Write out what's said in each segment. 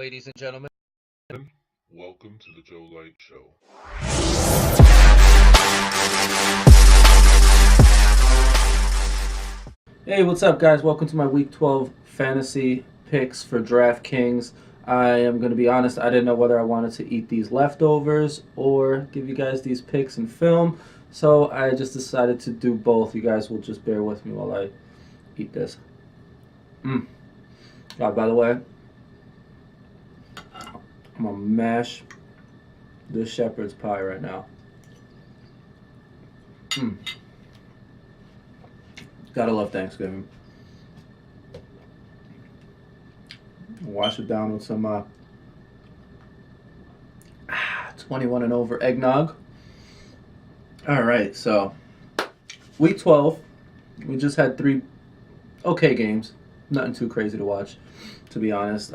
ladies and gentlemen. Welcome to the Joe Light Show. Hey, what's up, guys? Welcome to my Week 12 fantasy picks for Draftkings. I am going to be honest, I didn't know whether I wanted to eat these leftovers or give you guys these picks in film, so I just decided to do both. You guys will just bear with me while I eat this. God, by the way, I'm going to mash this shepherd's pie right now. Gotta love Thanksgiving. Wash it down with some 21 and over eggnog. Alright, so week 12, we just had 3 okay games. Nothing too crazy to watch, to be honest.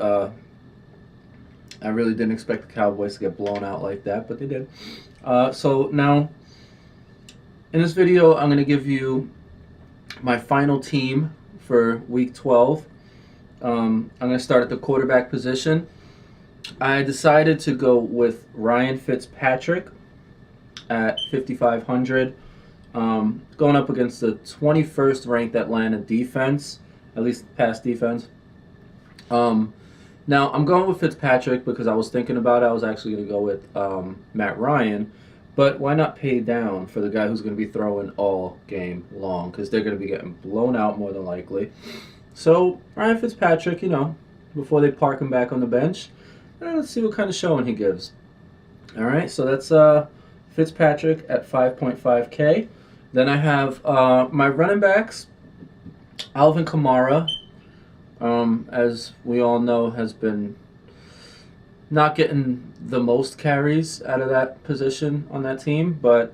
I really didn't expect the Cowboys to get blown out like that, but they did. So now, in this video, I'm going to give you my final team for week 12. I'm going to start at the quarterback position. I decided to go with Ryan Fitzpatrick at 5,500, going up against the 21st ranked Atlanta defense, at least pass defense. Now, I'm going with Fitzpatrick because I was thinking about it. I was actually going to go with Matt Ryan. But why not pay down for the guy who's going to be throwing all game long? Because they're going to be getting blown out more than likely. So, Ryan Fitzpatrick, before they park him back on the bench, let's see what kind of showing he gives. All right, so that's Fitzpatrick at 5.5K. Then I have my running backs, Alvin Kamara, as we all know, has been not getting the most carries out of that position on that team, but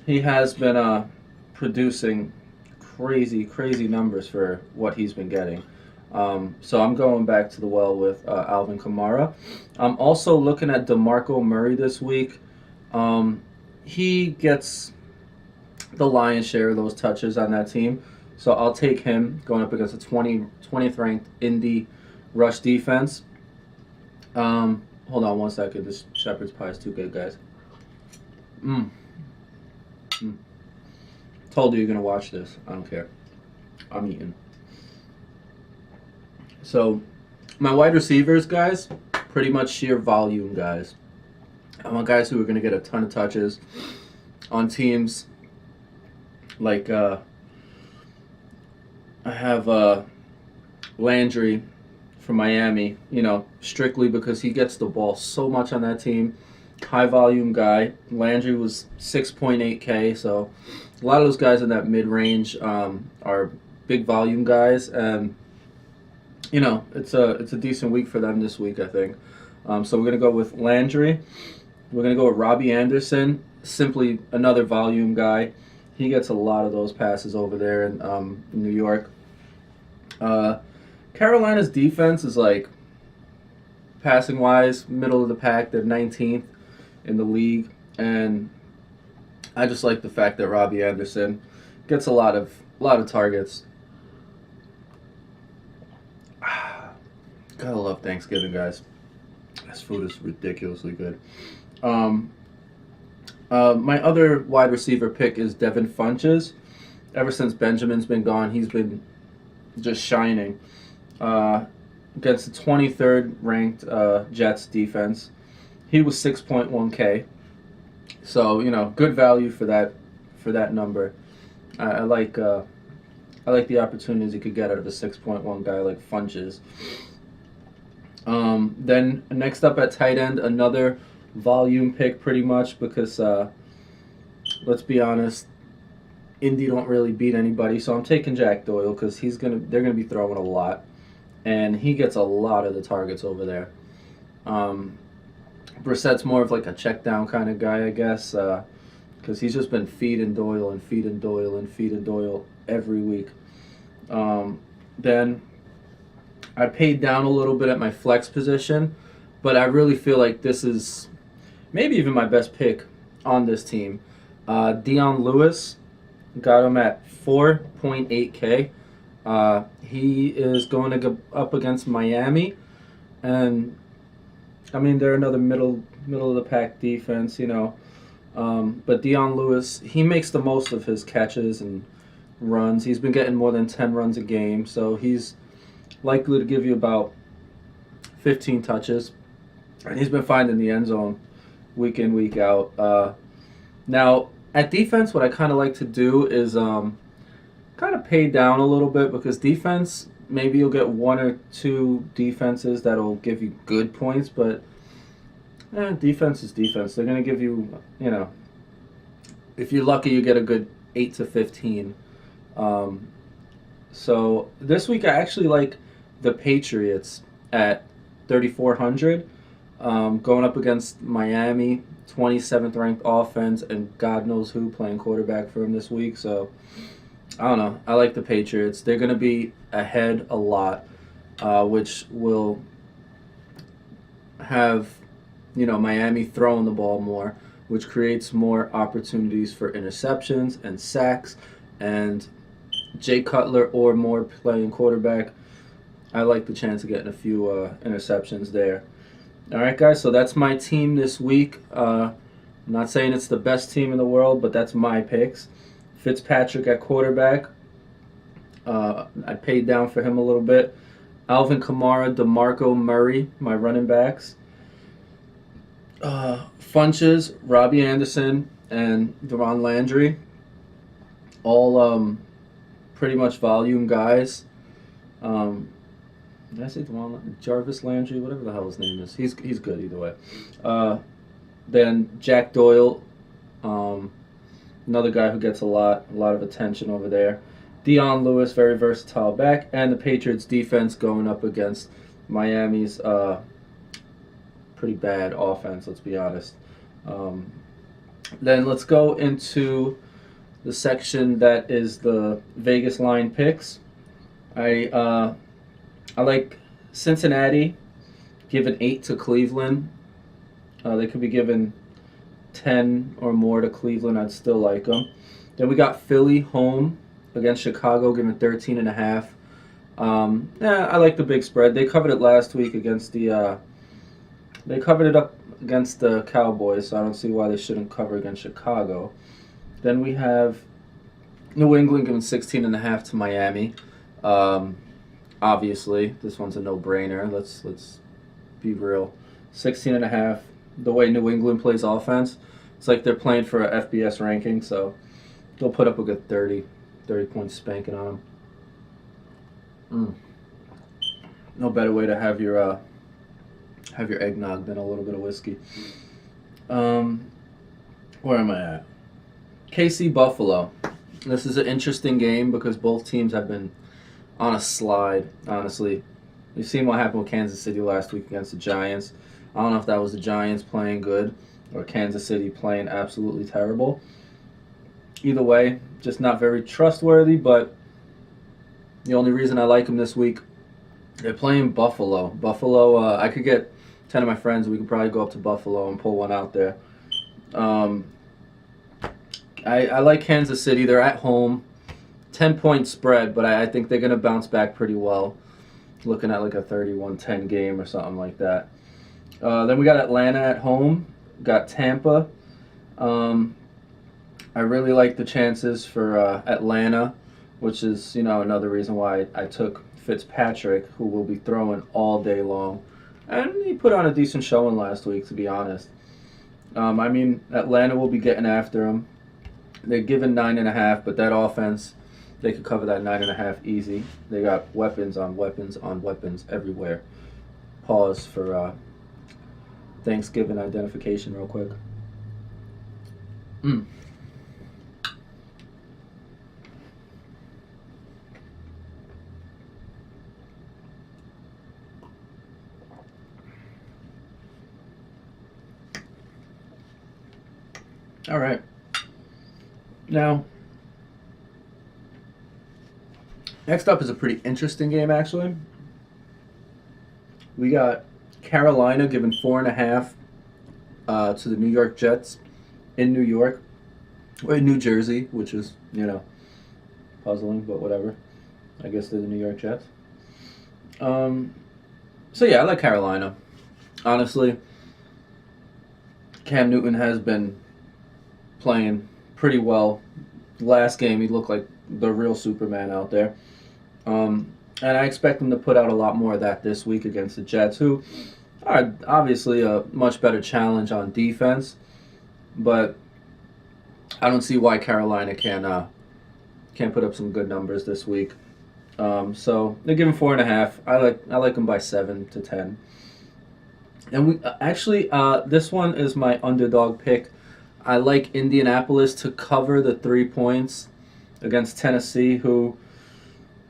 he has been producing crazy numbers for what he's been getting. So I'm going back to the well with Alvin Kamara. I'm also looking at DeMarco Murray this week. He gets the lion's share of those touches on that team, so I'll take him going up against a 20th ranked Indy rush defense. Hold on one second. This shepherd's pie is too good, guys. Told you you're gonna watch this. I don't care. I'm eating. So, my wide receivers, guys, pretty much sheer volume guys. I want guys who are gonna get a ton of touches on teams like I have Landry from Miami, strictly because he gets the ball so much on that team. High volume guy. Landry was 6.8K, so a lot of those guys in that mid-range are big volume guys, and it's a decent week for them this week, I think. So we're gonna go with Landry. We're gonna go with Robbie Anderson, simply another volume guy. He gets a lot of those passes over there in New York. Carolina's defense is like, passing wise, middle of the pack. They're 19th in the league, and I just like the fact that Robbie Anderson gets a lot of targets. Gotta love Thanksgiving, guys. This food is ridiculously good. My other wide receiver pick is Devin Funchess. Ever since Benjamin's been gone, he's been just shining. Against the 23rd ranked Jets defense. He was 6.1K. So, good value for that number. I like the opportunities you could get out of a 6.1 guy like Funchess. Then next up at tight end, another volume pick pretty much because let's be honest, Indy don't really beat anybody. So I'm taking Jack Doyle because they're gonna be throwing a lot. And he gets a lot of the targets over there. Brissett's more of like a check down kind of guy, I guess, because he's just been feeding Doyle every week. Then I paid down a little bit at my flex position, but I really feel like this is maybe even my best pick on this team. Dion Lewis, got him at 4.8K. He is going to go up against Miami, and I mean, they're another middle of the pack defense, you know. But Dion Lewis, he makes the most of his catches and runs. He's been getting more than 10 runs a game, so he's likely to give you about 15 touches. And he's been finding the end zone week in, week out. Now, at defense, what I kind of like to do is kind of pay down a little bit because defense, maybe you'll get one or two defenses that'll give you good points, but defense is defense. They're going to give you, you know, if you're lucky, you get a good 8 to 15. So this week, I actually like the Patriots at 3,400, going up against Miami, 27th ranked offense, and God knows who playing quarterback for him this week. So I don't know. I like the Patriots. They're going to be ahead a lot, which will have, you know, Miami throwing the ball more, which creates more opportunities for interceptions and sacks, and Jay Cutler or more playing quarterback. I like the chance of getting a few interceptions there. All right, guys, so that's my team this week. I'm not saying it's the best team in the world, but that's my picks. Fitzpatrick at quarterback. I paid down for him a little bit. Alvin Kamara, DeMarco Murray, my running backs. Funches, Robbie Anderson, and Deron Landry. All pretty much volume guys. Did I say Jarvis Landry? Whatever the hell his name is. He's good either way. Then Jack Doyle, another guy who gets a lot of attention over there. Dion Lewis, very versatile back, and the Patriots defense going up against Miami's pretty bad offense. Let's be honest. Then let's go into the section that is the Vegas line picks. I like Cincinnati, given 8 to Cleveland. They could be given 10 or more to Cleveland. I'd still like them. Then we got Philly home against Chicago, given 13.5. I like the big spread. They covered it last week against the. They covered it up against the Cowboys, so I don't see why they shouldn't cover against Chicago. Then we have New England giving 16.5 to Miami. Obviously, this one's a no-brainer. Let's be real. 16.5. The way New England plays offense, it's like they're playing for a FBS ranking, so they'll put up a good 30 point spanking on them. No better way to have your eggnog than a little bit of whiskey. Where am I at? KC Buffalo. This is an interesting game because both teams have been on a slide, honestly. You've seen what happened with Kansas City last week against the Giants. I don't know if that was the Giants playing good or Kansas City playing absolutely terrible. Either way, just not very trustworthy, but the only reason I like them this week, they're playing Buffalo. Buffalo, I could get 10 of my friends. We could probably go up to Buffalo and pull one out there. I like Kansas City. They're at home. 10-point spread, but I think they're going to bounce back pretty well. Looking at like a 31-10 game or something like that. Then we got Atlanta at home. Got Tampa. I really like the chances for Atlanta, which is, you know, another reason why I took Fitzpatrick, who will be throwing all day long. And he put on a decent showing last week, to be honest. I mean, Atlanta will be getting after him. They're given 9.5, but that offense, they could cover that 9.5 easy. They got weapons on weapons on weapons everywhere. Pause for Thanksgiving identification real quick. All right. Now, next up is a pretty interesting game, actually. We got Carolina giving 4.5 to the New York Jets in New York, or in New Jersey, which is, you know, puzzling, but whatever. I guess they're the New York Jets. So yeah, I like Carolina. honestly, Cam Newton has been playing pretty well. Last game, he looked like the real Superman out there. And I expect him to put out a lot more of that this week against the Jets, who are obviously a much better challenge on defense. But I don't see why Carolina can't put up some good numbers this week. So they're giving 4.5. I like them by 7 to 10. And we actually this one is my underdog pick. I like Indianapolis to cover the 3 points against Tennessee, who,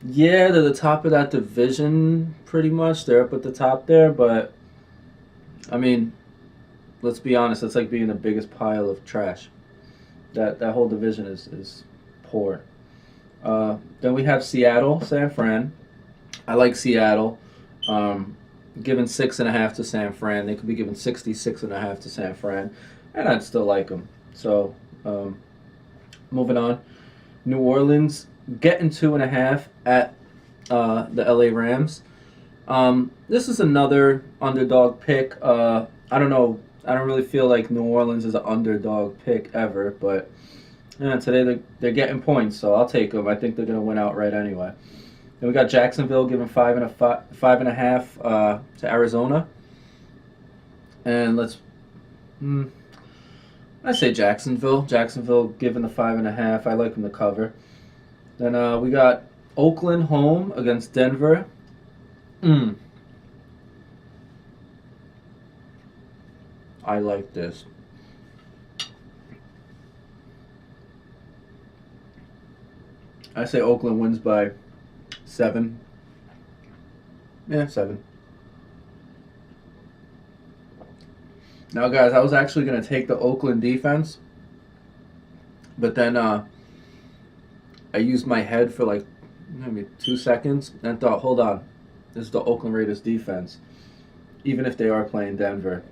yeah, they're the top of that division pretty much. They're up at the top there, but I mean, let's be honest. It's like being the biggest pile of trash. That whole division is poor. Then we have Seattle, San Fran. I like Seattle. Giving 6.5 to San Fran. They could be giving 66.5 to San Fran, and I'd still like them. So, moving on. New Orleans getting 2.5 at the LA Rams. This is another underdog pick. I don't know. I don't really feel like New Orleans is an underdog pick ever, but today they're getting points, so I'll take them. I think they're gonna win outright anyway. Then we got Jacksonville giving 5.5 to Arizona, and I say Jacksonville. Jacksonville giving the 5.5. I like them to cover. Then we got Oakland home against Denver. I like this. I say Oakland wins by 7. Yeah, 7. Now, guys, I was actually going to take the Oakland defense, but then I used my head for like maybe 2 seconds and thought, hold on, this is the Oakland Raiders defense. Even if they are playing Denver,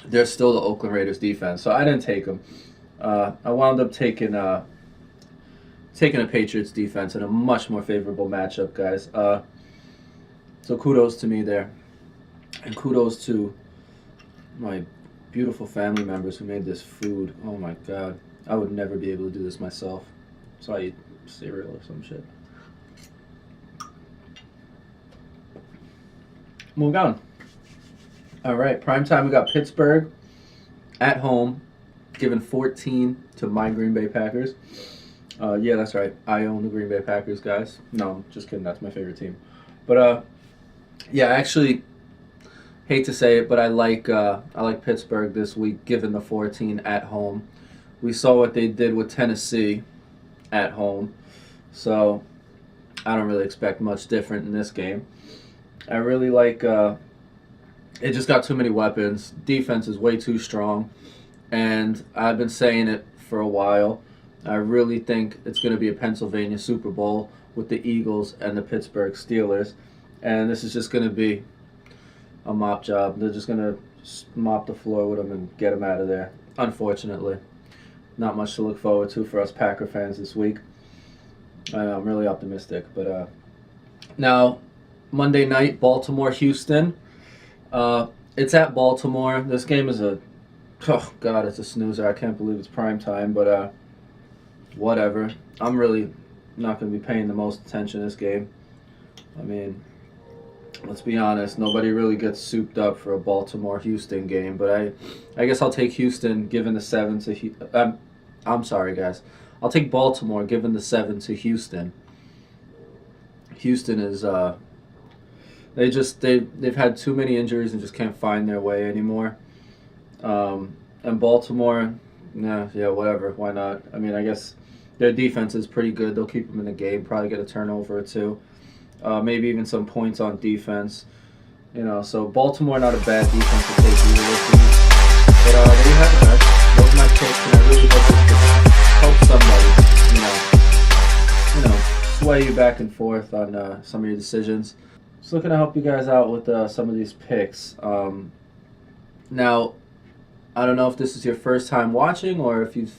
they're still the Oakland Raiders defense. So I didn't take them. I wound up taking a Patriots defense in a much more favorable matchup, guys. So kudos to me there. And kudos to my beautiful family members who made this food. Oh my God. I would never be able to do this myself. So I eat cereal or some shit. Moving on. All right, primetime, we got Pittsburgh at home, giving 14 to my Green Bay Packers. Yeah, that's right. I own the Green Bay Packers, guys. No, just kidding. That's my favorite team. But yeah, I actually hate to say it, but I like Pittsburgh this week, given the 14 at home. We saw what they did with Tennessee at home, so I don't really expect much different in this game. I really like. It just got too many weapons. Defense is way too strong, and I've been saying it for a while. I really think it's going to be a Pennsylvania Super Bowl with the Eagles and the Pittsburgh Steelers, and this is just going to be a mop job. They're just going to mop the floor with them and get them out of there. Unfortunately, not much to look forward to for us Packer fans this week. I'm really optimistic, but now Monday night, Baltimore-Houston. It's at Baltimore. This game is it's a snoozer. I can't believe it's prime time, but whatever. I'm really not going to be paying the most attention to this game. I mean, let's be honest. Nobody really gets souped up for a Baltimore-Houston game, but I guess I'll take Houston given the 7 to I'm sorry, guys. I'll take Baltimore given the 7 to Houston. Houston is they've had too many injuries and just can't find their way anymore. And Baltimore, yeah, whatever. Why not? I mean, I guess their defense is pretty good. They'll keep them in the game. Probably get a turnover or two. Maybe even some points on defense. So Baltimore, not a bad defense to take either this week. But there you have it, guys. Those are my picks, and I really hope this can help somebody. Sway you back and forth on some of your decisions. Just looking to help you guys out with some of these picks. Now, I don't know if this is your first time watching or if you've,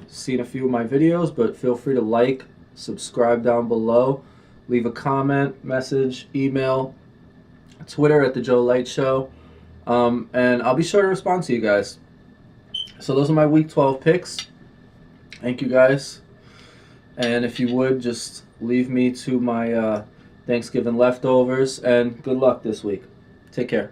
seen a few of my videos, but feel free to like, subscribe down below, leave a comment, message, email, Twitter at The Joe Light Show. And I'll be sure to respond to you guys. So those are my Week 12 picks. Thank you guys. And if you would, just leave me to my Thanksgiving leftovers. And good luck this week. Take care.